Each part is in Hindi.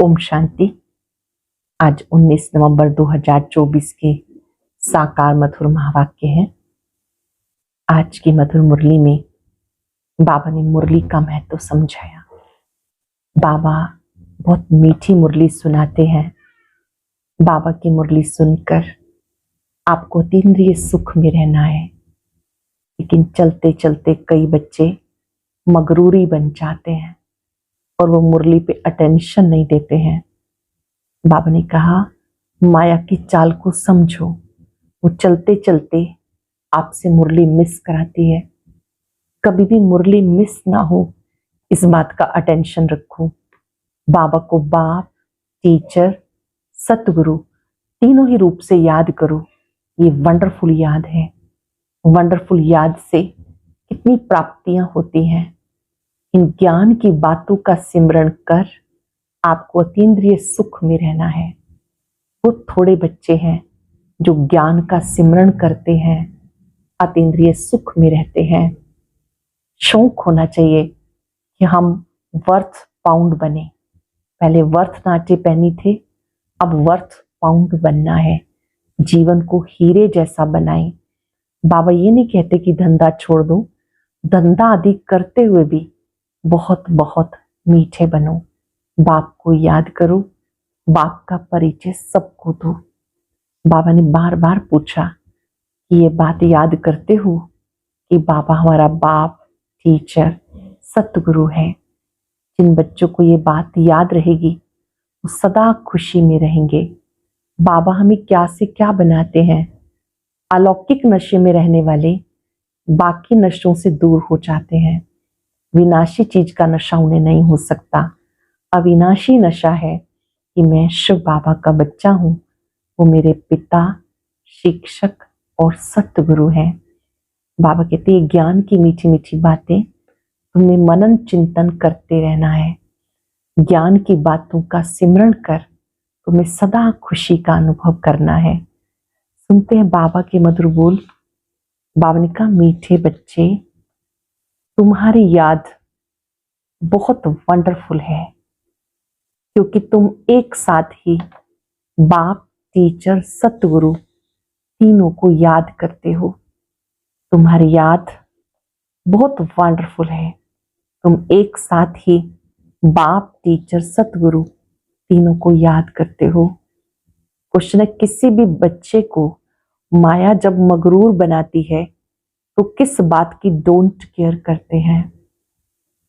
ओम शांति। आज 19 नवंबर 2024 के साकार मधुर महावाक्य हैं। आज की मधुर मुरली में बाबा ने मुरली का महत्व समझाया। बाबा बहुत मीठी मुरली सुनाते हैं। बाबा की मुरली सुनकर आपको अतीन्द्रिय सुख में रहना है, लेकिन चलते चलते कई बच्चे मगरूरी बन जाते हैं और वो मुरली पे अटेंशन नहीं देते हैं। बाबा ने कहा माया की चाल को समझो, वो चलते चलते आपसे मुरली मिस कराती है। कभी भी मुरली मिस ना हो, इस बात का अटेंशन रखो। बाबा को बाप, टीचर, सतगुरु तीनों ही रूप से याद करो। ये वंडरफुल याद है। वंडरफुल याद से कितनी प्राप्तियां होती हैं। इन ज्ञान की बातों का सिमरण कर आपको अतीन्द्रिय सुख में रहना है। वो थोड़े बच्चे हैं जो ज्ञान का सिमरण करते हैं, अतीन्द्रिय सुख में रहते हैं। शौक होना चाहिए कि हम वर्थ पाउंड बने। पहले वर्थ नाटे पहनी थे, अब वर्थ पाउंड बनना है। जीवन को हीरे जैसा बनाएं। बाबा ये नहीं कहते कि धंधा छोड़ दो, धंधा आदि करते हुए भी बहुत बहुत मीठे बनो। बाप को याद करो, बाप का परिचय सबको दो। बाबा ने बार बार पूछा कि ये बात याद करते हो कि बाबा हमारा बाप, टीचर, सतगुरु है। जिन बच्चों को ये बात याद रहेगी वो सदा खुशी में रहेंगे। बाबा हमें क्या से क्या बनाते हैं। अलौकिक नशे में रहने वाले बाकी नशों से दूर हो जाते हैं। विनाशी चीज का नशा उन्हें नहीं हो सकता। अविनाशी नशा है कि मैं शिव बाबा का बच्चा हूं। वो मेरे पिता, शिक्षक और सतगुरु हैं। बाबा कहते हैं ज्ञान की मीठी मीठी बातें तुम्हें मनन चिंतन करते रहना है। ज्ञान की बातों का सिमरण कर तुम्हें सदा खुशी का अनुभव करना है। सुनते हैं बाबा के मधुर बोल। बाबा ने कहा मीठे बच्चे, तुम्हारी याद बहुत वंडरफुल है, क्योंकि तुम एक साथ ही बाप, टीचर, सतगुरु तीनों को याद करते हो। तुम्हारी याद बहुत वंडरफुल है। तुम एक साथ ही बाप, टीचर, सतगुरु तीनों को याद करते हो। क्वेश्चन है, किसी भी बच्चे को माया जब मगरूर बनाती है तो किस बात की डोंट केयर करते हैं।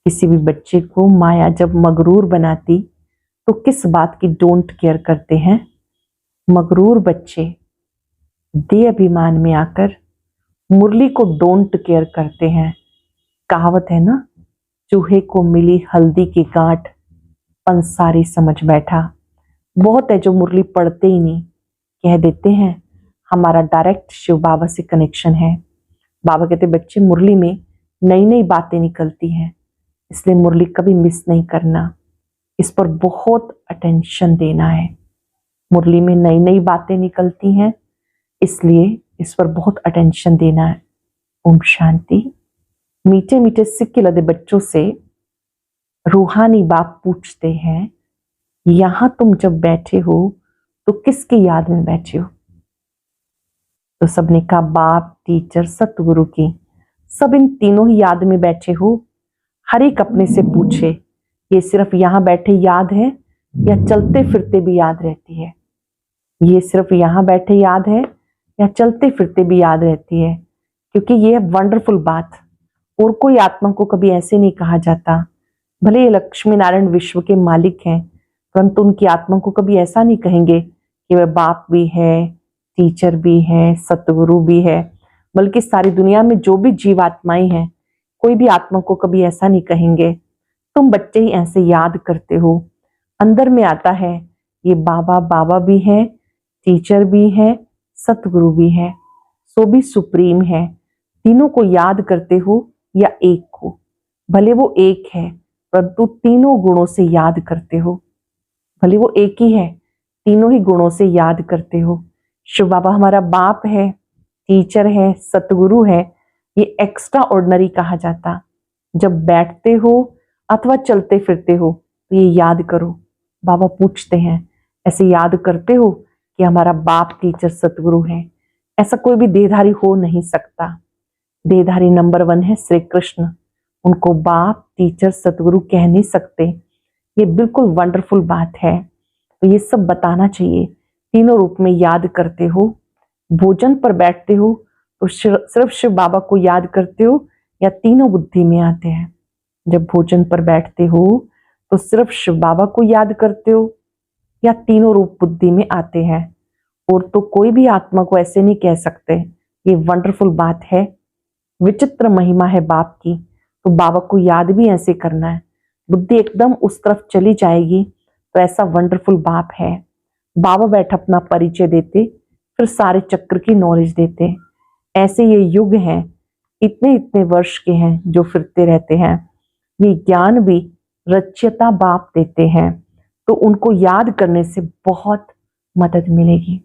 किसी भी बच्चे को माया जब मगरूर बनाती तो किस बात की डोंट केयर करते हैं। मगरूर बच्चे दे अभिमान में आकर मुरली को डोंट केयर करते हैं। कहावत है ना, चूहे को मिली हल्दी की गांठ पंसारी समझ बैठा। बहुत है जो मुरली पढ़ते ही नहीं, कह देते हैं हमारा डायरेक्ट शिव बाबा से कनेक्शन है। बाबा कहते बच्चे मुरली में नई नई बातें निकलती हैं, इसलिए मुरली कभी मिस नहीं करना। इस पर बहुत अटेंशन देना है। मुरली में नई नई बातें निकलती हैं, इसलिए इस पर बहुत अटेंशन देना है। ओम शांति। मीठे मीठे सिक्के लदे बच्चों से रूहानी बाप पूछते हैं, यहां तुम जब बैठे हो तो किसकी याद में बैठे हो। तो सबने कहा बाप, टीचर, सतगुरु की। सब इन तीनों ही याद में बैठे हो। हर एक अपने से पूछे, ये सिर्फ यहां बैठे याद है या चलते फिरते भी याद रहती है। ये सिर्फ यहां बैठे याद है या चलते फिरते भी याद रहती है। क्योंकि ये वंडरफुल बात, और कोई आत्मा को कभी ऐसे नहीं कहा जाता। भले ये लक्ष्मी नारायण विश्व के मालिक हैं, परंतु उनकी आत्मा को कभी ऐसा नहीं कहेंगे कि वह बाप भी है, टीचर भी है, सतगुरु भी है। बल्कि सारी दुनिया में जो भी जीवात्माएं हैं, कोई भी आत्मा को कभी ऐसा नहीं कहेंगे। तुम बच्चे ही ऐसे याद करते हो। अंदर में आता है ये बाबा, बाबा भी है, टीचर भी है, सतगुरु भी है, सो भी सुप्रीम है। तीनों को याद करते हो या एक को। भले वो एक है, परंतु तीनों गुणों से याद करते हो। भले वो एक ही है, तीनों ही गुणों से याद करते हो। शिव बाबा हमारा बाप है, टीचर है, सतगुरु है। ये एक्स्ट्रा ऑर्डिनरी कहा जाता। जब बैठते हो अथवा चलते फिरते हो तो ये याद करो, बाबा पूछते हैं, ऐसे याद करते हो कि हमारा बाप टीचर सतगुरु है? ऐसा कोई भी देहधारी हो नहीं सकता। देहधारी नंबर 1 है श्री कृष्ण, उनको बाप टीचर सतगुरु कह नहीं सकते। ये बिल्कुल वंडरफुल बात है। तो ये सब बताना चाहिए। तीनों रूप में याद करते हो, भोजन पर बैठते हो तो सिर्फ शिव बाबा को याद करते हो या तीनों बुद्धि में आते हैं? जब भोजन पर बैठते हो तो सिर्फ शिव बाबा को याद करते हो या तीनों रूप बुद्धि में आते हैं? और तो कोई भी आत्मा को ऐसे नहीं कह सकते। ये वंडरफुल बात है, विचित्र महिमा है बाप की। तो बाबा को याद भी ऐसे करना है, बुद्धि एकदम उस तरफ चली जाएगी। तो ऐसा वंडरफुल बाप है। बाबा बैठ अपना परिचय देते, फिर सारे चक्र की नॉलेज देते। ऐसे ये युग हैं, इतने इतने वर्ष के हैं जो फिरते रहते हैं। ये ज्ञान भी रच्यता बाप देते हैं। तो उनको याद करने से बहुत मदद मिलेगी।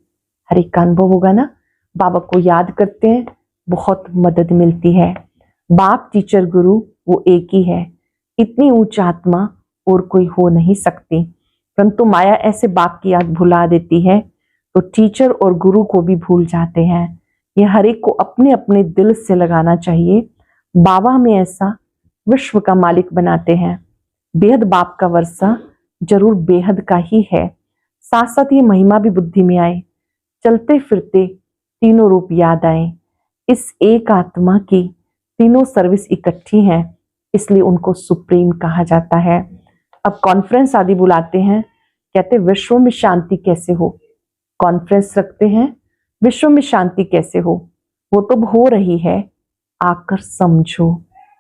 हर एक का अनुभव होगा ना, बाबा को याद करते हैं, बहुत मदद मिलती है। बाप टीचर गुरु वो एक ही है। इतनी ऊंच आत्मा और कोई हो नहीं सकती, परंतु माया ऐसे बाप की याद भुला देती है तो टीचर और गुरु को भी भूल जाते हैं। ये हर एक को अपने अपने दिल से लगाना चाहिए। बाबा हमें ऐसा विश्व का मालिक बनाते हैं। बेहद बाप का वर्षा जरूर बेहद का ही है। साथ साथ ये महिमा भी बुद्धि में आए, चलते फिरते तीनों रूप याद आए। इस एक आत्मा की तीनों सर्विस इकट्ठी हैं, इसलिए उनको सुप्रीम कहा जाता है। अब कॉन्फ्रेंस आदि बुलाते हैं, कहते विश्व में शांति कैसे हो। कॉन्फ्रेंस रखते हैं, विश्व में शांति कैसे हो। वो तो हो रही है, आकर समझो।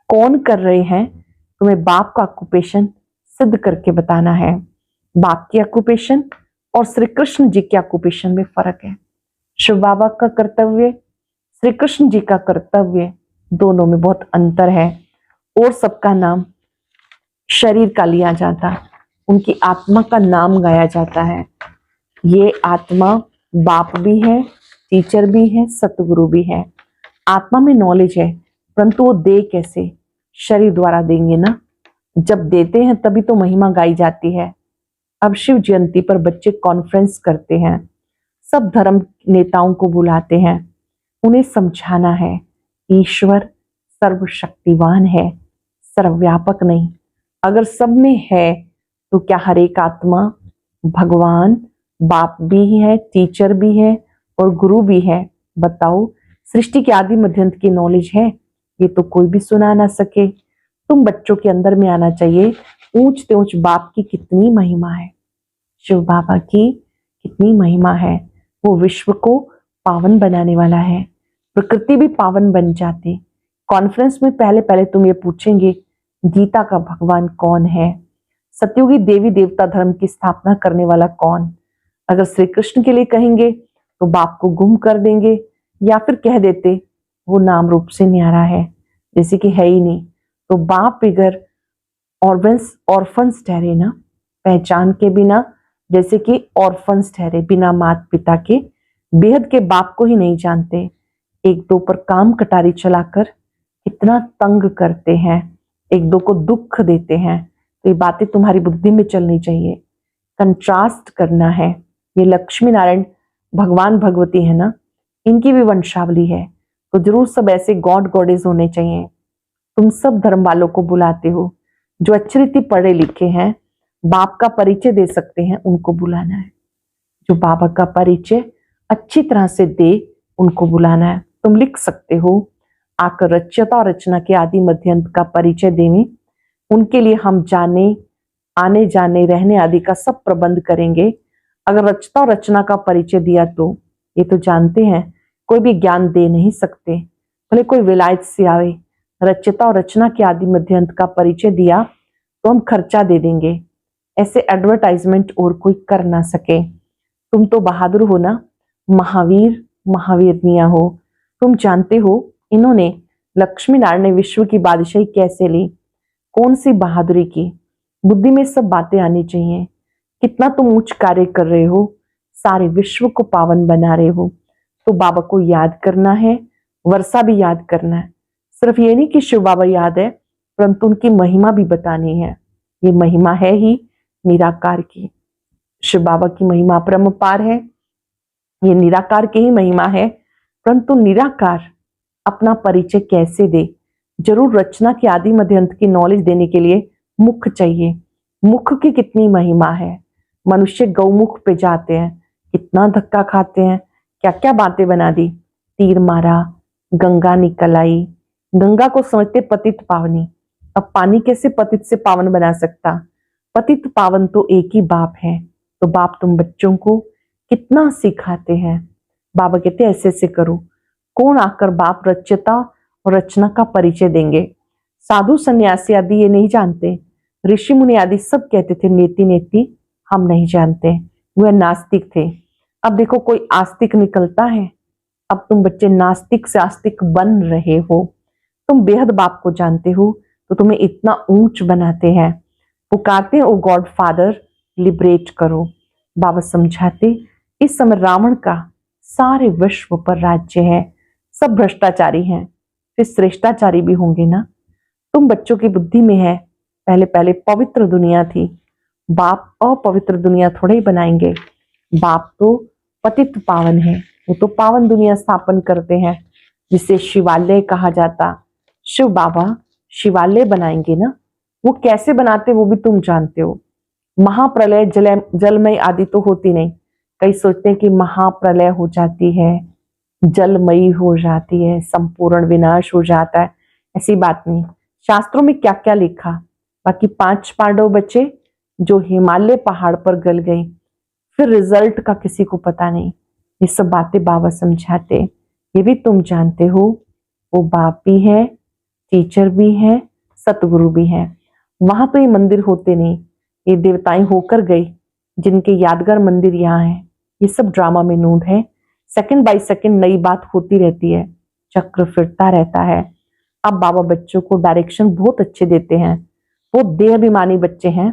कौन कर रहे हैं? तुम्हें बाप का ऑक्यूपेशन सिद्ध करके बताना है। बाप की ऑक्यूपेशन और श्री कृष्ण जी के ऑक्यूपेशन में फर्क है। शिव बाबा का कर्तव्य, श्री कृष्ण जी का कर्तव्य, दोनों में बहुत अंतर है। और सबका नाम शरीर का लिया जाता, उनकी आत्मा का नाम गाया जाता है। ये आत्मा बाप भी है, टीचर भी है, सतगुरु भी है। आत्मा में नॉलेज है, परंतु वो दे कैसे? शरीर द्वारा देंगे ना। जब देते हैं तभी तो महिमा गाई जाती है। अब शिव जयंती पर बच्चे कॉन्फ्रेंस करते हैं, सब धर्म नेताओं को बुलाते हैं, उन्हें समझाना है ईश्वर सर्वशक्तिवान है, सर्वव्यापक नहीं। अगर सब में है तो क्या हर एक आत्मा भगवान बाप भी है, टीचर भी है और गुरु भी है? बताओ, सृष्टि के आदि मध्यंत की नॉलेज है, ये तो कोई भी सुना ना सके। तुम बच्चों के अंदर में आना चाहिए, ऊंच ऊंच बाप की कितनी महिमा है, शिव बाबा की कितनी महिमा है। वो विश्व को पावन बनाने वाला है, प्रकृति भी पावन बन जाती। कॉन्फ्रेंस में पहले पहले तुम ये पूछेंगे गीता का भगवान कौन है, सतयुगी देवी देवता धर्म की स्थापना करने वाला कौन। अगर श्री कृष्ण के लिए कहेंगे तो बाप को गुम कर देंगे, या फिर कह देते वो नाम रूप से न्यारा है, जैसे कि है ही नहीं। तो बाप बिगर ऑर्फन्स ठहरे ना, पहचान के बिना, जैसे कि ऑर्फन्स ठहरे बिना माता पिता के, बेहद के बाप को ही नहीं जानते। एक दो पर काम कटारी चलाकर कितना तंग करते हैं, एक दो को दुख देते हैं। तो ये बातें तुम्हारी बुद्धि में चलनी चाहिए। कंट्रास्ट करना है। ये लक्ष्मी नारायण भगवान भगवती है ना, इनकी भी वंशावली है, तो जरूर सब ऐसे गॉड गॉडेज होने चाहिए। तुम सब धर्म वालों को बुलाते हो, जो अच्छी रीति पढ़े लिखे हैं, बाप का परिचय दे सकते हैं, उनको बुलाना है। जो बाबा का परिचय अच्छी तरह से दे, उनको बुलाना है। तुम लिख सकते हो, आकर रचयता और रचना के आदि मध्यंत का परिचय देने, उनके लिए हम जाने आने जाने रहने आदि का सब प्रबंध करेंगे। अगर रचता और रचना का परिचय दिया तो ये तो जानते हैं कोई भी ज्ञान दे नहीं सकते, भले कोई विलायत से आवे। रचयता और रचना के आदि मध्यंत का परिचय दिया तो हम खर्चा दे देंगे, ऐसे एडवर्टाइजमेंट और कोई कर ना सके। तुम तो बहादुर हो ना, महावीर महावीरनिया हो। तुम जानते हो इन्होंने लक्ष्मी नारायण ने विश्व की बादशाही कैसे ली, कौन सी बहादुरी की। बुद्धि में सब बातें आनी चाहिए। कितना तुम उच्च कार्य कर रहे हो, सारे विश्व को पावन बना रहे हो। तो बाबा को याद करना है, वर्षा भी याद करना है। सिर्फ ये नहीं कि शिव बाबा याद है, परंतु उनकी महिमा भी बतानी है। ये महिमा है ही निराकार की। शिव बाबा की महिमा परम्पार है, ये निराकार की ही महिमा है। परंतु निराकार अपना परिचय कैसे दे? जरूर रचना की आदि मध्य अंत की नॉलेज देने के लिए मुख चाहिए। मुख की कितनी महिमा है। मनुष्य गौमुख पे जाते हैं, कितना धक्का खाते हैं, क्या क्या बातें बना दी। तीर मारा, गंगा निकल आई। गंगा को समझते पतित पावनी। अब पानी कैसे पतित से पावन बना सकता? पतित पावन तो एक ही बाप है। तो बाप तुम बच्चों को कितना सिखाते हैं। बाबा कहते ऐसे ऐसे करो। कौन आकर बाप रचयिता और रचना का परिचय देंगे? साधु सन्यासी आदि ये नहीं जानते। ऋषि मुनि आदि सब कहते थे नेति नेति, हम नहीं जानते। वह नास्तिक थे। अब देखो कोई आस्तिक निकलता है। अब तुम बच्चे नास्तिक से आस्तिक बन रहे हो। तुम बेहद बाप को जानते हो तो तुम्हें इतना ऊंच बनाते हैं, पुकारते हैं ओ गॉड फादर लिबरेट करो। बाबा समझाते इस समय रावण का सारे विश्व पर राज्य है, सब भ्रष्टाचारी हैं, फिर श्रेष्ठाचारी भी होंगे ना। तुम बच्चों की बुद्धि में है पहले पहले पवित्र दुनिया थी। बाप अपवित्र दुनिया थोड़े ही बनाएंगे। बाप तो पतित पावन है, वो तो पावन दुनिया स्थापन करते हैं, जिसे शिवालय कहा जाता। शिव बाबा शिवालय बनाएंगे ना। वो कैसे बनाते वो भी तुम जानते हो। महाप्रलय जलमय आदि तो होती नहीं। कई सोचते हैं कि महाप्रलय हो जाती है, जलमयी हो जाती है, संपूर्ण विनाश हो जाता है। ऐसी बात नहीं। शास्त्रों में क्या क्या लिखा। बाकी 5 पांडव बचे जो हिमालय पहाड़ पर गल गए, फिर रिजल्ट का किसी को पता नहीं। ये सब बातें बाबा समझाते। ये भी तुम जानते हो वो बाप भी है, टीचर भी है, सतगुरु भी है। वहां तो ये मंदिर होते नहीं, ये देवताएं होकर गए जिनके यादगार मंदिर यहाँ है। ये सब ड्रामा में नूड है। सेकंड बाय सेकंड नई बात होती रहती है, चक्र फिरता रहता है। अब बाबा बच्चों को डायरेक्शन बहुत अच्छे देते हैं। वो देहाभिमानी बच्चे हैं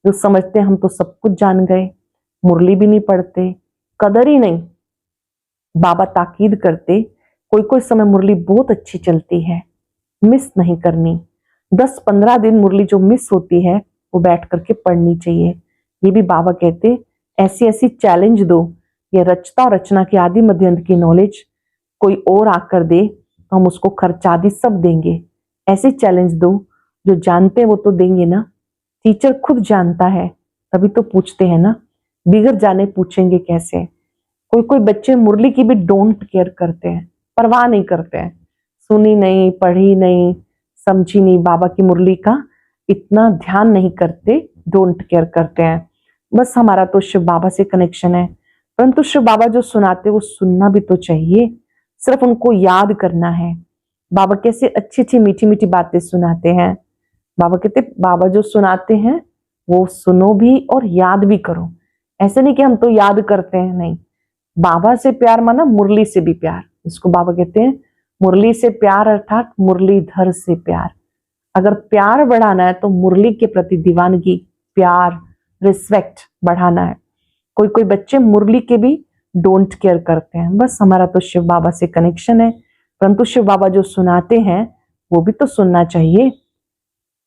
जो समझते हैं हम तो सब कुछ जान गए, मुरली भी नहीं पढ़ते, कदर ही नहीं। बाबा ताकीद करते कोई कोई समय मुरली बहुत अच्छी चलती है, मिस नहीं करनी। 10-15 दिन मुरली जो मिस होती है वो बैठ करके पढ़नी चाहिए। ये भी बाबा कहते ऐसी ऐसी चैलेंज दो, ये रचता और रचना की आदि मध्य अंत की नॉलेज कोई और आकर दे तो हम उसको खर्चा आदि सब देंगे। ऐसे चैलेंज दो, जो जानते हैं वो तो देंगे ना। टीचर खुद जानता है तभी तो पूछते हैं ना, बिगड़ जाने पूछेंगे कैसे। कोई कोई बच्चे मुरली की भी डोंट केयर करते हैं, परवाह नहीं करते हैं। सुनी नहीं, पढ़ी नहीं, समझी नहीं, बाबा की मुरली का इतना ध्यान नहीं करते, डोंट केयर करते हैं। बस हमारा तो शिव बाबा से कनेक्शन है। परंतु शिव बाबा जो सुनाते वो सुनना भी तो चाहिए, सिर्फ उनको याद करना है। बाबा कैसे अच्छी अच्छी मीठी मीठी बातें सुनाते हैं। बाबा कहते बाबा जो सुनाते हैं वो सुनो भी और याद भी करो। ऐसे नहीं कि हम तो याद करते हैं, नहीं। बाबा से प्यार माना मुरली से भी प्यार। इसको बाबा कहते हैं मुरली से प्यार, अर्थात मुरलीधर से प्यार। अगर प्यार बढ़ाना है तो मुरली के प्रति दीवानगी, प्यार, रिस्पेक्ट बढ़ाना है। कोई कोई बच्चे मुरली के भी डोंट केयर करते हैं। बस हमारा तो शिव बाबा से कनेक्शन है। परंतु शिव बाबा जो सुनाते हैं वो भी तो सुनना चाहिए,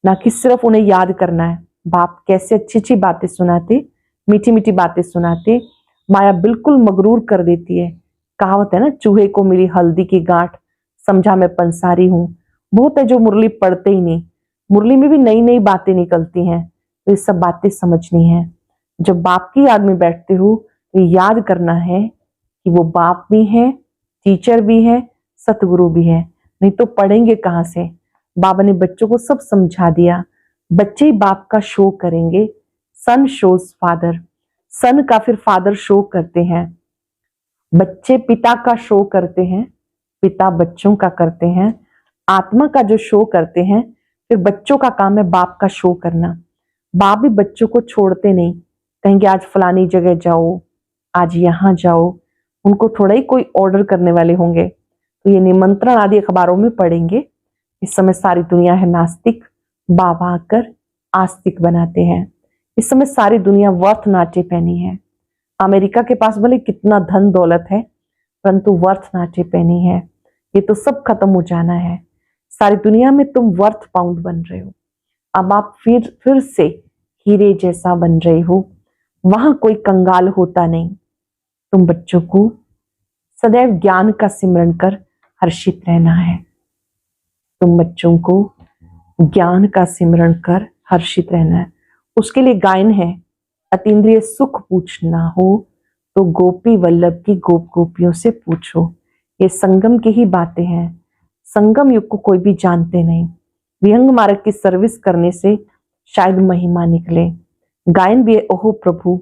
ना कि सिर्फ उन्हें याद करना है। बाप कैसे अच्छी अच्छी बातें सुनाते, मीठी मीठी बातें सुनाते। माया बिल्कुल मगरूर कर देती है। कहावत है ना, चूहे को मिली हल्दी की गांठ, समझा मैं पंसारी हूं। बहुत है जो मुरली पढ़ते ही नहीं। मुरली में भी नई नई बातें निकलती हैं, तो ये सब बातें समझनी है। जब बाप की याद में बैठते हो तो याद करना है कि वो बाप भी है, टीचर भी है, सतगुरु भी है। नहीं तो पढ़ेंगे कहाँ से। बाबा ने बच्चों को सब समझा दिया। बच्चे ही बाप का शो करेंगे। सन शोज फादर, सन का फिर फादर शो करते हैं। बच्चे पिता का शो करते हैं, पिता बच्चों का करते हैं। आत्मा का जो शो करते हैं, फिर बच्चों का काम है बाप का शो करना। बाप भी बच्चों को छोड़ते नहीं, कहेंगे आज फलानी जगह जाओ, आज यहाँ जाओ। उनको थोड़ा ही कोई ऑर्डर करने वाले होंगे। तो ये निमंत्रण आदि अखबारों में पढ़ेंगे। इस समय सारी दुनिया है नास्तिक, बाबा आकर आस्तिक बनाते हैं। इस समय सारी दुनिया वर्थ नाट्य पहनी है। अमेरिका के पास भले कितना धन दौलत है, परंतु वर्थ नाट्य पहनी है। ये तो सब खत्म हो जाना है। सारी दुनिया में तुम वर्थ पाउंड बन रहे हो। अब आप फिर से हीरे जैसा बन रहे हो। वहां कोई कंगाल होता नहीं। तुम बच्चों को सदैव ज्ञान का सिमरण कर हर्षित रहना है। तुम बच्चों को ज्ञान का सिमरण कर हर्षित रहना है। उसके लिए गायन है, अतीन्द्रिय सुख पूछना हो तो गोपी वल्लभ की गोप गोपियों से पूछो। ये संगम की ही बातें हैं। संगम युग को कोई भी जानते नहीं। विहंग मार्ग की सर्विस करने से शायद महिमा निकले। गायन भी है, ओहो प्रभु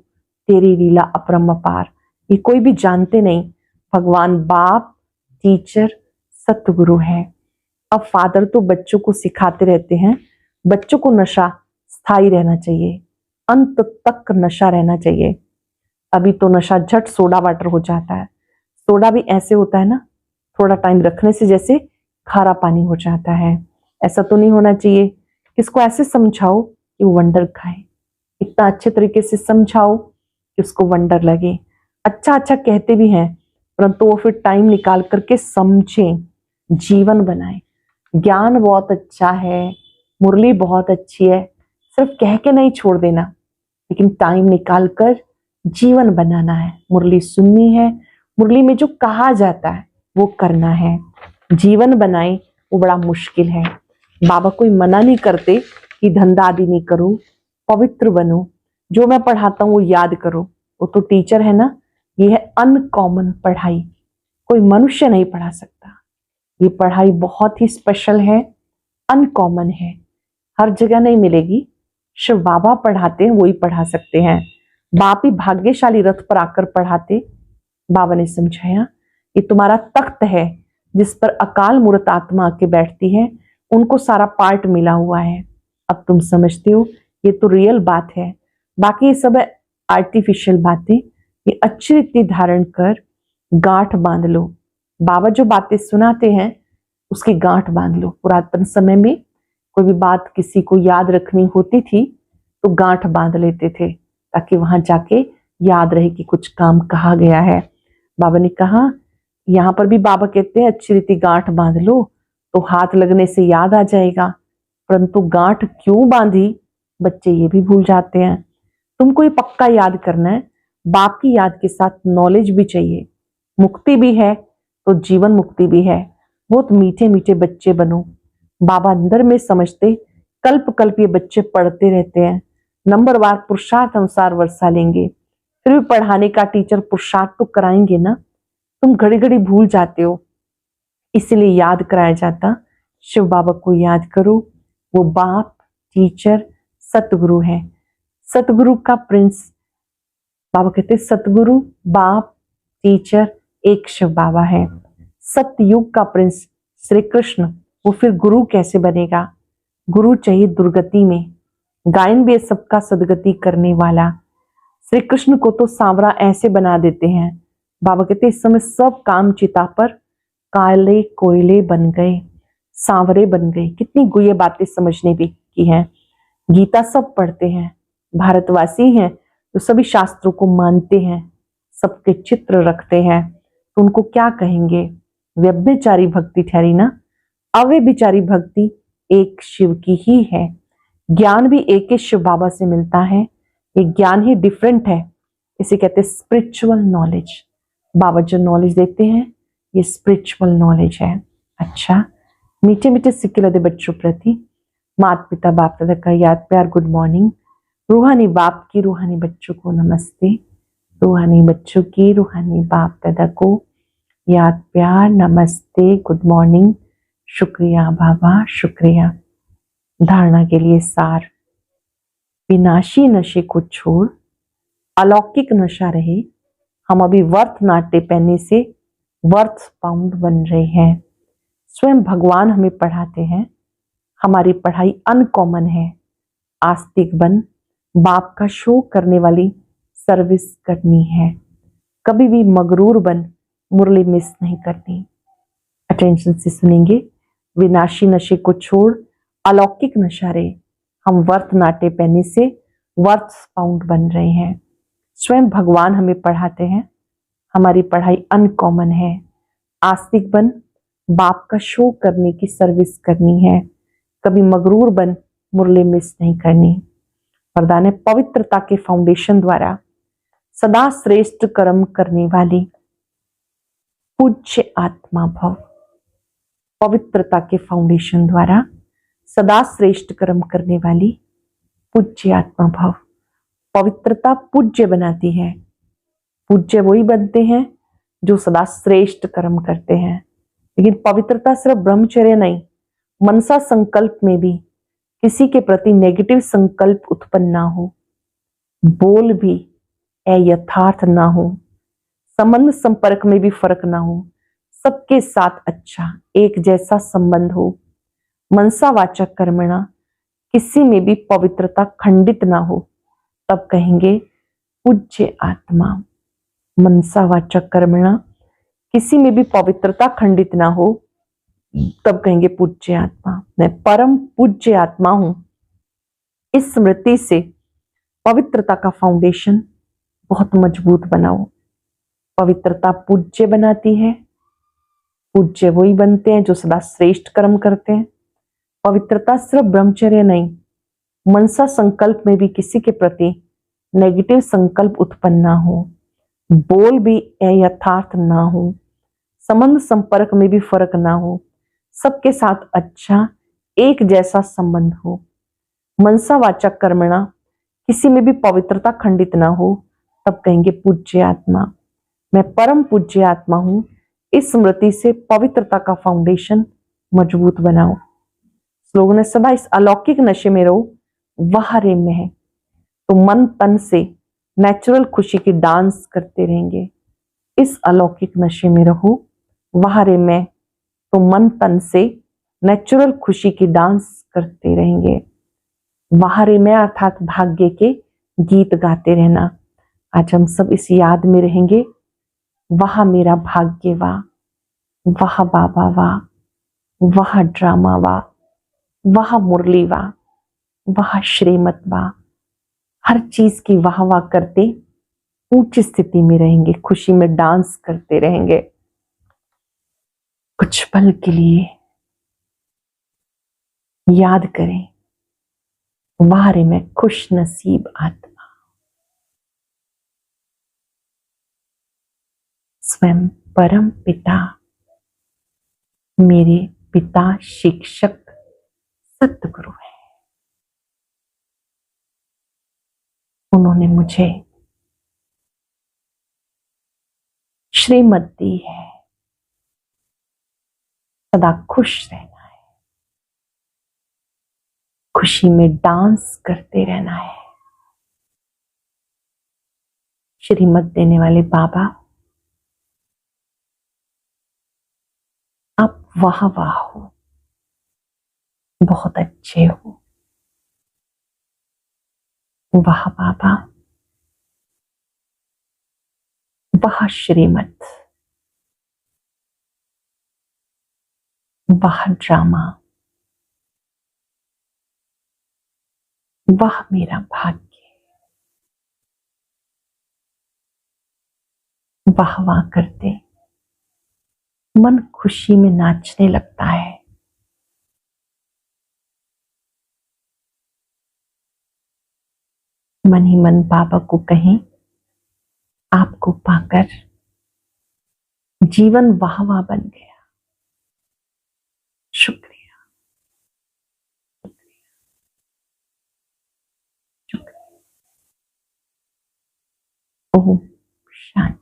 तेरी लीला अपरम अपार। ये कोई भी जानते नहीं। भगवान बाप, टीचर, सतगुरु है। अब फादर तो बच्चों को सिखाते रहते हैं, बच्चों को नशा स्थायी रहना चाहिए, अंत तक नशा रहना चाहिए। अभी तो नशा झट सोडा वाटर हो जाता है। सोडा भी ऐसे होता है ना, थोड़ा टाइम रखने से जैसे खारा पानी हो जाता है। ऐसा तो नहीं होना चाहिए। किसको ऐसे समझाओ कि वो वंडर खाए, इतना अच्छे तरीके से समझाओ कि उसको वंडर लगे। अच्छा अच्छा कहते भी हैं, परंतु वो फिर टाइम निकाल करके समझें, जीवन बनाए। ज्ञान बहुत अच्छा है, मुरली बहुत अच्छी है, सिर्फ कह के नहीं छोड़ देना, लेकिन टाइम निकाल कर जीवन बनाना है। मुरली सुननी है, मुरली में जो कहा जाता है वो करना है। जीवन बनाए, वो बड़ा मुश्किल है। बाबा कोई मना नहीं करते कि धंधा आदि नहीं करो, पवित्र बनो, जो मैं पढ़ाता हूँ वो याद करो। वो तो टीचर है ना। ये है अनकॉमन पढ़ाई, कोई मनुष्य नहीं पढ़ा सकता। ये पढ़ाई बहुत ही स्पेशल है, अनकॉमन है, हर जगह नहीं मिलेगी। शिव बाबा पढ़ाते हैं, वो ही पढ़ा सकते हैं। बाप ही भाग्यशाली रथ पर आकर पढ़ाते। बाबा ने समझाया, ये तुम्हारा तख्त है जिस पर अकाल मूर्त आत्मा आके बैठती है, उनको सारा पार्ट मिला हुआ है। अब तुम समझते हो ये तो रियल बात है, बाकी ये सब आर्टिफिशियल बातें। ये अच्छी रीति धारण कर गांठ बांध लो। बाबा जो बातें सुनाते हैं उसकी गांठ बांध लो। पुरातन समय में कोई भी बात किसी को याद रखनी होती थी तो गांठ बांध लेते थे, ताकि वहां जाके याद रहे कि कुछ काम कहा गया है। बाबा ने कहा, यहाँ पर भी बाबा कहते हैं अच्छी रीति गांठ बांध लो तो हाथ लगने से याद आ जाएगा। परंतु गांठ क्यों बांधी बच्चे ये भी भूल जाते हैं। तुमको ये पक्का याद करना है, बाप की याद के साथ नॉलेज भी चाहिए। मुक्ति भी है तो जीवन मुक्ति भी है। बहुत मीठे मीठे बच्चे बनो। बाबा अंदर में समझते, कल्प कल्प ये बच्चे पढ़ते रहते हैं, नंबरवार पुरुषार्थ अनुसार वर्षा लेंगे। फिर भी पढ़ाने का टीचर पुरुषार्थ तो कराएंगे ना। तुम घड़ी घड़ी भूल जाते हो, इसीलिए याद कराया जाता। शिव बाबा को याद करो, वो बाप, टीचर, सतगुरु है। सतगुरु का प्रिंस, बाबा कहते सतगुरु, बाप, टीचर एक शिव बाबा है। सतयुग का प्रिंस श्री कृष्ण, वो फिर गुरु कैसे बनेगा। गुरु चाहिए दुर्गति में। गायन भी सबका सदगति करने वाला। श्री कृष्ण को तो सांवरा ऐसे बना देते हैं। बाबा कहते इस समय सब काम चिता पर काले कोयले बन गए, सांवरे बन गए। कितनी गुये बातें समझने भी की हैं। गीता सब पढ़ते हैं, भारतवासी हैं तो सभी शास्त्रों को मानते हैं, सबके चित्र रखते हैं, तो उनको क्या कहेंगे। व्यभिचारी भक्ति ठहरी ना। अव्यभिचारी भक्ति एक शिव की ही है। ज्ञान भी एक ही शिव बाबा से मिलता है। ये ज्ञान ही डिफरेंट है, इसे कहते हैं स्पिरिचुअल नॉलेज। बाबा जो नॉलेज देते हैं ये स्पिरिचुअल नॉलेज है। अच्छा, मीठे मीठे सिक्के लदे बच्चों प्रति माता पिता बाप दादा का याद प्यार गुड मॉर्निंग। रूहानी बाप की रूहानी बच्चों को नमस्ते। रूहानी बच्चों की रूहानी बाप दादा को याद प्यार नमस्ते गुड मॉर्निंग। शुक्रिया बाबा, शुक्रिया। धारणा के लिए सार, विनाशी नशे को छोड़ अलौकिक नशा रहे। हम अभी वर्थ नाट्य पहनने से वर्थ पाउंड बन रहे हैं। स्वयं भगवान हमें पढ़ाते हैं, हमारी पढ़ाई अनकॉमन है। आस्तिक बन, बाप का शो करने वाली सर्विस करनी है। कभी भी मगरूर बन, मुरली मिस नहीं करनी। अटेंशन से सुनेंगे। विनाशी नशे को छोड़ अलौकिक नशा रे। हम वर्थ नाट्य पहनने से वर्थ पाउंड बन रहे हैं। स्वयं भगवान हमें पढ़ाते हैं, हमारी पढ़ाई अनकॉमन है। आस्तिक बन, बाप का शो करने की सर्विस करनी है। कभी मगरूर बन, मुरली मिस नहीं करनी। वरदान है, पवित्रता के फाउंडेशन द्वारा सदा श्रेष्ठ कर्म करने वाली पूज्य आत्मा भव। पवित्रता के फाउंडेशन द्वारा सदा श्रेष्ठ कर्म करने वाली पूज्य आत्मा भव। पवित्रता पूज्य बनाती है। पूज्य वही बनते हैं जो सदा श्रेष्ठ कर्म करते हैं। लेकिन पवित्रता सिर्फ ब्रह्मचर्य नहीं, मनसा संकल्प में भी किसी के प्रति नेगेटिव संकल्प उत्पन्न ना हो, बोल भी अयथार्थ ना हो, संबंध संपर्क में भी फर्क ना हो, सबके साथ अच्छा एक जैसा संबंध हो, मनसा वाचक कर्मणा किसी में भी पवित्रता खंडित ना हो, तब कहेंगे पूज्य आत्मा। मनसा वाचक कर्मणा किसी में भी पवित्रता खंडित ना हो, तब कहेंगे पूज्य आत्मा। मैं परम पूज्य आत्मा हूं। इस स्मृति से पवित्रता का फाउंडेशन बहुत मजबूत बनाओ। पवित्रता पूज्य बनाती है। पूज्य वही बनते हैं जो सदा श्रेष्ठ कर्म करते हैं। पवित्रता सिर्फ ब्रह्मचर्य नहीं, मनसा संकल्प में भी किसी के प्रति नेगेटिव संकल्प उत्पन्न ना हो, बोल भी अयथार्थ ना हो, संबंध संपर्क में भी फर्क ना हो, सबके साथ अच्छा एक जैसा संबंध हो, मनसा वाचक कर्मणा किसी में भी पवित्रता खंडित ना हो, तब कहेंगे पूज्य आत्मा। मैं परम पूज्य आत्मा हूं। इस स्मृति से पवित्रता का फाउंडेशन मजबूत बनाओ। लोगों ने सदा इस अलौकिक नशे में रहो, वह रेम में है तो मन तन से नेचुरल खुशी की डांस करते रहेंगे। इस अलौकिक नशे में रहो, वह रेम में तो मन तन से नेचुरल खुशी की डांस करते रहेंगे। वह रेम में अर्थात भाग्य के गीत गाते रहना। आज हम सब इस याद में रहेंगे, वह मेरा भाग्य वाह, वह बाबा वाह, वह ड्रामा वाह, वह मुरली वाह, वह श्रीमत वाह। हर चीज की वाह वाह करते ऊंच स्थिति में रहेंगे, खुशी में डांस करते रहेंगे। कुछ पल के लिए याद करें, वाह में खुश नसीब आत्मा। स्वयं परम पिता, मेरे पिता शिक्षक सतगुरु है। उन्होंने मुझे श्रीमत दी है, सदा खुश रहना है, खुशी में डांस करते रहना है। श्रीमत देने वाले बाबा, आप वाह वाह हो, बहुत अच्छे हो। वाह बाबा, वाह श्रीमत, वाह ड्रामा, वाह मेरा भाग्य। वाह वाह करते मन खुशी में नाचने लगता है। मन ही मन बाबा को कहें, आपको पाकर जीवन वाह वाह बन गया। शुक्रिया, शुक्रिया। ओम शांति।